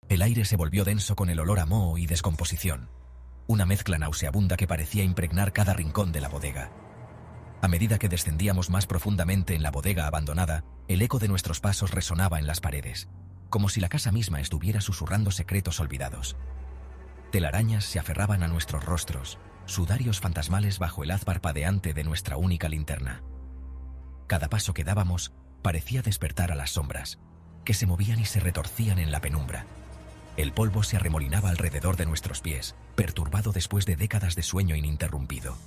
El aire se volvió denso con el olor a moho y descomposición, una mezcla nauseabunda que parecía impregnar cada rincón de la bodega. A medida que descendíamos más profundamente en la bodega abandonada, el eco de nuestros pasos resonaba en las paredes, como si la casa misma estuviera susurrando secretos olvidados. Telarañas se aferraban a nuestros rostros, sudarios fantasmales bajo el haz parpadeante de nuestra única linterna. Cada paso que dábamos parecía despertar a las sombras, que se movían y se retorcían en la penumbra. El polvo se arremolinaba alrededor de nuestros pies, perturbado después de décadas de sueño ininterrumpido.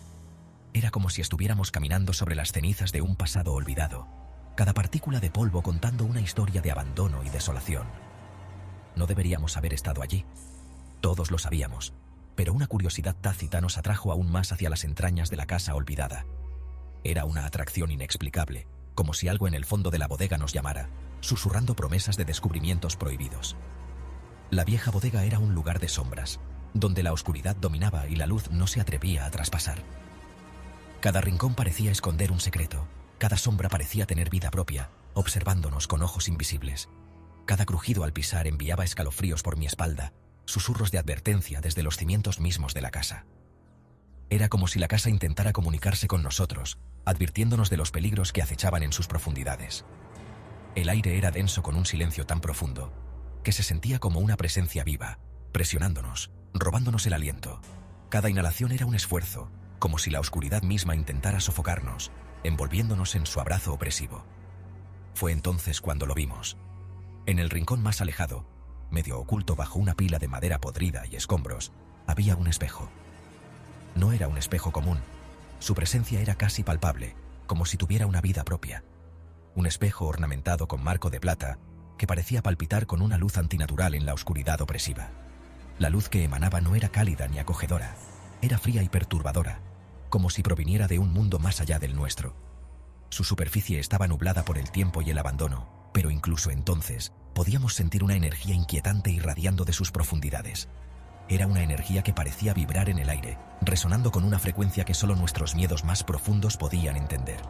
Era como si estuviéramos caminando sobre las cenizas de un pasado olvidado, cada partícula de polvo contando una historia de abandono y desolación. No deberíamos haber estado allí. Todos lo sabíamos, pero una curiosidad tácita nos atrajo aún más hacia las entrañas de la casa olvidada. Era una atracción inexplicable, como si algo en el fondo de la bodega nos llamara, susurrando promesas de descubrimientos prohibidos. La vieja bodega era un lugar de sombras, donde la oscuridad dominaba y la luz no se atrevía a traspasar. Cada rincón parecía esconder un secreto, cada sombra parecía tener vida propia, observándonos con ojos invisibles. Cada crujido al pisar enviaba escalofríos por mi espalda, susurros de advertencia desde los cimientos mismos de la casa. Era como si la casa intentara comunicarse con nosotros, advirtiéndonos de los peligros que acechaban en sus profundidades. El aire era denso con un silencio tan profundo, que se sentía como una presencia viva, presionándonos, robándonos el aliento. Cada inhalación era un esfuerzo, como si la oscuridad misma intentara sofocarnos, envolviéndonos en su abrazo opresivo. Fue entonces cuando lo vimos. En el rincón más alejado, medio oculto bajo una pila de madera podrida y escombros, había un espejo. No era un espejo común. Su presencia era casi palpable, como si tuviera una vida propia. Un espejo ornamentado con marco de plata, que parecía palpitar con una luz antinatural en la oscuridad opresiva. La luz que emanaba no era cálida ni acogedora, era fría y perturbadora, como si proviniera de un mundo más allá del nuestro. Su superficie estaba nublada por el tiempo y el abandono, pero incluso entonces podíamos sentir una energía inquietante irradiando de sus profundidades. Era una energía que parecía vibrar en el aire, resonando con una frecuencia que solo nuestros miedos más profundos podían entender.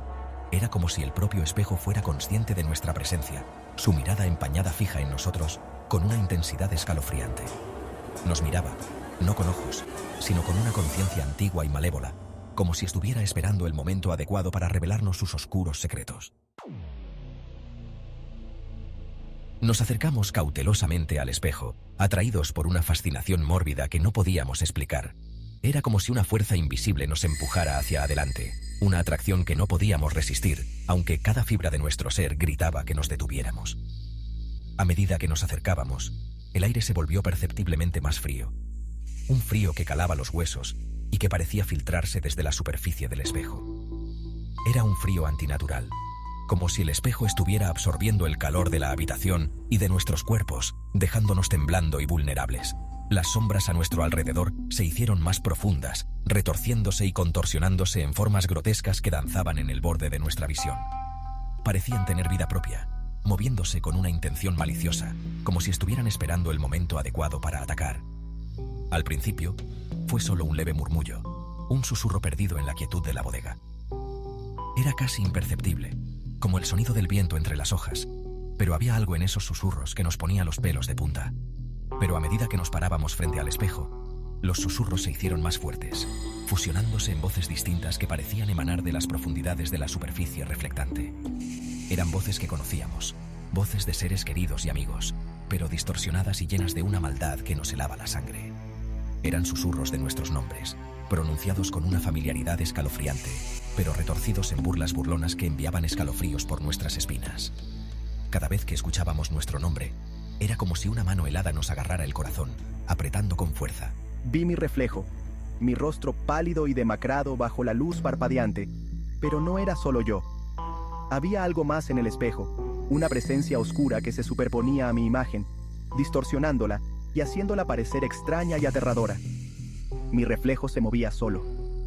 Era como si el propio espejo fuera consciente de nuestra presencia, su mirada empañada fija en nosotros, con una intensidad escalofriante. Nos miraba, no con ojos, sino con una conciencia antigua y malévola, como si estuviera esperando el momento adecuado para revelarnos sus oscuros secretos. Nos acercamos cautelosamente al espejo, atraídos por una fascinación mórbida que no podíamos explicar. Era como si una fuerza invisible nos empujara hacia adelante, una atracción que no podíamos resistir, aunque cada fibra de nuestro ser gritaba que nos detuviéramos. A medida que nos acercábamos, el aire se volvió perceptiblemente más frío. Un frío que calaba los huesos y que parecía filtrarse desde la superficie del espejo. Era un frío antinatural, como si el espejo estuviera absorbiendo el calor de la habitación y de nuestros cuerpos, dejándonos temblando y vulnerables. Las sombras a nuestro alrededor se hicieron más profundas, retorciéndose y contorsionándose en formas grotescas que danzaban en el borde de nuestra visión. Parecían tener vida propia, moviéndose con una intención maliciosa, como si estuvieran esperando el momento adecuado para atacar. Al principio, fue solo un leve murmullo, un susurro perdido en la quietud de la bodega. Era casi imperceptible, como el sonido del viento entre las hojas, pero había algo en esos susurros que nos ponía los pelos de punta. Pero a medida que nos parábamos frente al espejo, los susurros se hicieron más fuertes, fusionándose en voces distintas que parecían emanar de las profundidades de la superficie reflectante. Eran voces que conocíamos, voces de seres queridos y amigos, pero distorsionadas y llenas de una maldad que nos helaba la sangre. Eran susurros de nuestros nombres, pronunciados con una familiaridad escalofriante, pero retorcidos en burlas burlonas que enviaban escalofríos por nuestras espinas. Cada vez que escuchábamos nuestro nombre, era como si una mano helada nos agarrara el corazón, apretando con fuerza. Vi mi reflejo, mi rostro pálido y demacrado bajo la luz parpadeante, pero no era solo yo. Había algo más en el espejo, una presencia oscura que se superponía a mi imagen, distorsionándola y haciéndola parecer extraña y aterradora. Mi reflejo se movía solo.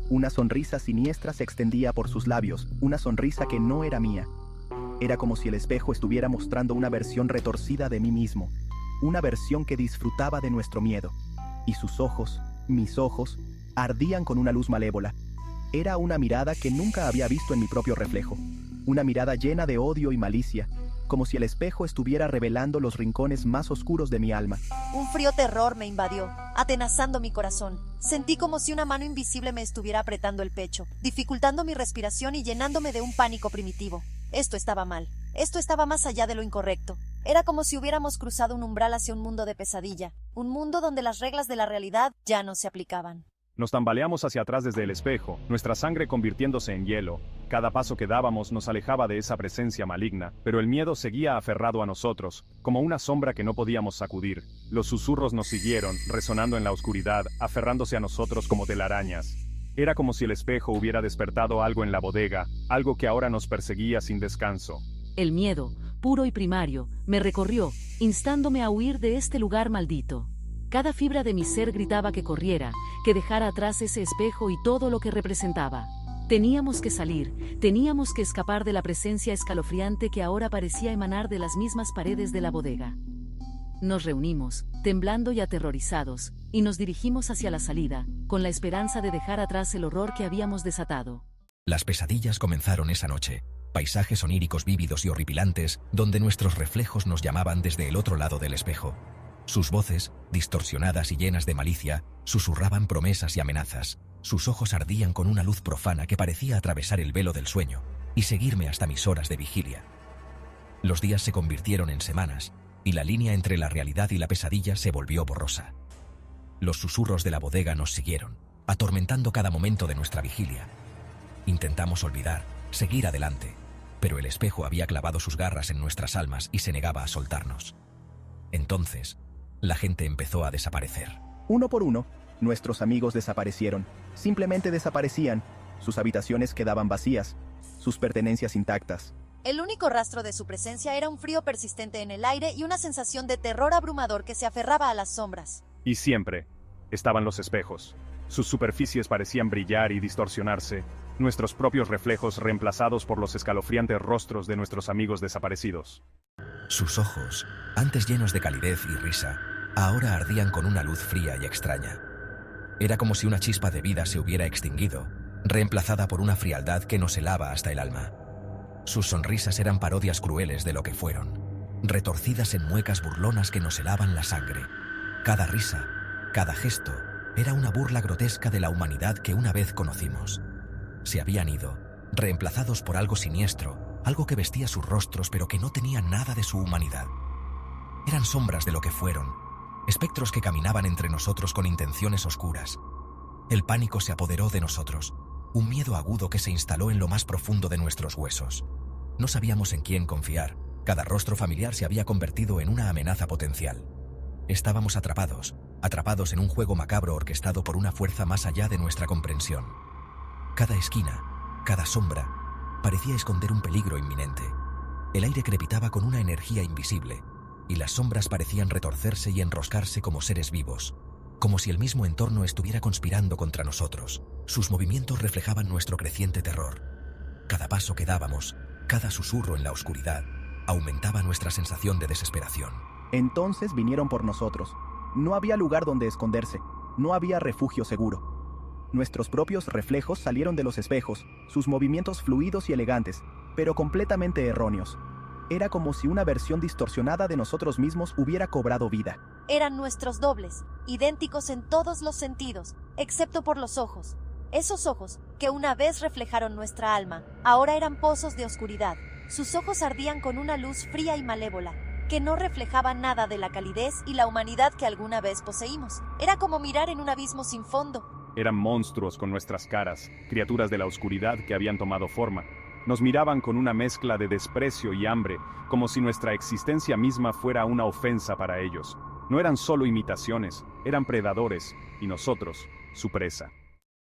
Una sonrisa siniestra se extendía por sus labios, una sonrisa que no era mía. Era como si el espejo estuviera mostrando una versión retorcida de mí mismo, una versión que disfrutaba de nuestro miedo. Y sus ojos, mis ojos, ardían con una luz malévola. Era una mirada que nunca había visto en mi propio reflejo, una mirada llena de odio y malicia, como si el espejo estuviera revelando los rincones más oscuros de mi alma. Un frío terror me invadió, atenazando mi corazón. Sentí como si una mano invisible me estuviera apretando el pecho, dificultando mi respiración y llenándome de un pánico primitivo. Esto estaba mal. Esto estaba más allá de lo incorrecto. Era como si hubiéramos cruzado un umbral hacia un mundo de pesadilla, un mundo donde las reglas de la realidad ya no se aplicaban. Nos tambaleamos hacia atrás desde el espejo, nuestra sangre convirtiéndose en hielo. Cada paso que dábamos nos alejaba de esa presencia maligna, pero el miedo seguía aferrado a nosotros, como una sombra que no podíamos sacudir. Los susurros nos siguieron, resonando en la oscuridad, aferrándose a nosotros como telarañas. Era como si el espejo hubiera despertado algo en la bodega, algo que ahora nos perseguía sin descanso. El miedo, puro y primario, me recorrió, instándome a huir de este lugar maldito. Cada fibra de mi ser gritaba que corriera, que dejara atrás ese espejo y todo lo que representaba. Teníamos que salir, teníamos que escapar de la presencia escalofriante que ahora parecía emanar de las mismas paredes de la bodega. Nos reunimos, temblando y aterrorizados, y nos dirigimos hacia la salida, con la esperanza de dejar atrás el horror que habíamos desatado. Las pesadillas comenzaron esa noche. Paisajes oníricos vívidos y horripilantes, donde nuestros reflejos nos llamaban desde el otro lado del espejo. Sus voces, distorsionadas y llenas de malicia, susurraban promesas y amenazas. Sus ojos ardían con una luz profana que parecía atravesar el velo del sueño y seguirme hasta mis horas de vigilia. Los días se convirtieron en semanas, y la línea entre la realidad y la pesadilla se volvió borrosa. Los susurros de la bodega nos siguieron, atormentando cada momento de nuestra vigilia. Intentamos olvidar, seguir adelante, pero el espejo había clavado sus garras en nuestras almas y se negaba a soltarnos. Entonces, la gente empezó a desaparecer. Uno por uno, nuestros amigos desaparecieron. Simplemente desaparecían. Sus habitaciones quedaban vacías, sus pertenencias intactas. El único rastro de su presencia era un frío persistente en el aire y una sensación de terror abrumador que se aferraba a las sombras. Y siempre estaban los espejos. Sus superficies parecían brillar y distorsionarse, nuestros propios reflejos reemplazados por los escalofriantes rostros de nuestros amigos desaparecidos. Sus ojos, antes llenos de calidez y risa, ahora ardían con una luz fría y extraña. Era como si una chispa de vida se hubiera extinguido, reemplazada por una frialdad que nos helaba hasta el alma. Sus sonrisas eran parodias crueles de lo que fueron, retorcidas en muecas burlonas que nos helaban la sangre. Cada risa, cada gesto, era una burla grotesca de la humanidad que una vez conocimos. Se habían ido, reemplazados por algo siniestro, algo que vestía sus rostros pero que no tenía nada de su humanidad. Eran sombras de lo que fueron, espectros que caminaban entre nosotros con intenciones oscuras. El pánico se apoderó de nosotros, un miedo agudo que se instaló en lo más profundo de nuestros huesos. No sabíamos en quién confiar, cada rostro familiar se había convertido en una amenaza potencial. Estábamos atrapados en un juego macabro orquestado por una fuerza más allá de nuestra comprensión. Cada esquina, cada sombra, parecía esconder un peligro inminente. El aire crepitaba con una energía invisible, y las sombras parecían retorcerse y enroscarse como seres vivos, como si el mismo entorno estuviera conspirando contra nosotros. Sus movimientos reflejaban nuestro creciente terror. Cada paso que dábamos, cada susurro en la oscuridad, aumentaba nuestra sensación de desesperación. Entonces vinieron por nosotros. No había lugar donde esconderse, no había refugio seguro. Nuestros propios reflejos salieron de los espejos, sus movimientos fluidos y elegantes, pero completamente erróneos. Era como si una versión distorsionada de nosotros mismos hubiera cobrado vida. Eran nuestros dobles, idénticos en todos los sentidos, excepto por los ojos. Esos ojos, que una vez reflejaron nuestra alma, ahora eran pozos de oscuridad. Sus ojos ardían con una luz fría y malévola, que no reflejaba nada de la calidez y la humanidad que alguna vez poseímos. Era como mirar en un abismo sin fondo. Eran monstruos con nuestras caras, criaturas de la oscuridad que habían tomado forma. Nos miraban con una mezcla de desprecio y hambre, como si nuestra existencia misma fuera una ofensa para ellos. No eran solo imitaciones, eran predadores, y nosotros, su presa.